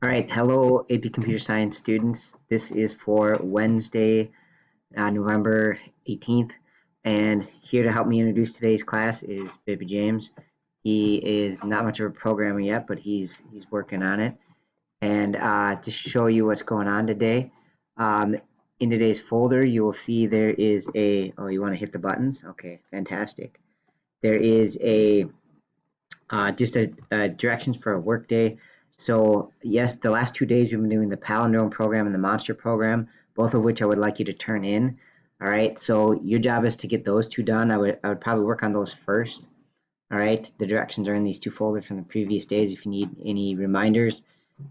All right, hello AP Computer Science students. This is for Wednesday, November 18th, and here to help me introduce today's class is Baby James. He is not much of a programmer yet, but he's working on it. And to show you what's going on today, um, in today's folder, you will see there is oh, you want to hit the buttons? Okay, fantastic. There is just a directions for a workday. So yes, the last 2 days we've been doing the palindrome program and the monster program, both of which I would like you to turn in. All right, so your job is to get those two done. I would probably work on those first. All right, the directions are in these two folders from the previous days if you need any reminders,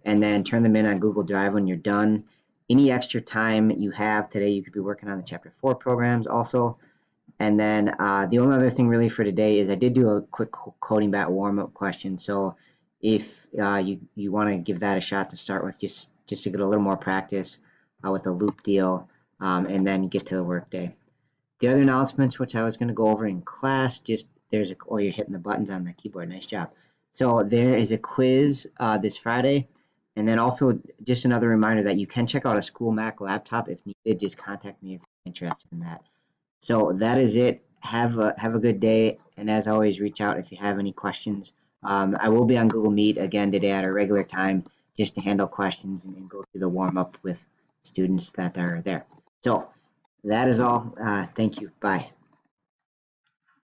and then turn them in on Google Drive when you're done. Any extra time you have today, you could be working on the Chapter 4 programs also. And then the only other thing really for today is I did do a quick coding bat warm-up question. So if you want to give that a shot to start with, just to get a little more practice with a loop deal, and then get to the workday. The other announcements, which I was going to go over in class, oh, you're hitting the buttons on the keyboard. Nice job. So there is a quiz this Friday. And then also just another reminder that you can check out a School Mac laptop if needed. Just contact me if you're interested in that. So that is it. Have a good day, and as always, reach out if you have any questions. I will be on Google Meet again today at a regular time, just to handle questions and go through the warm up with students that are there. So that is all. Thank you. Bye.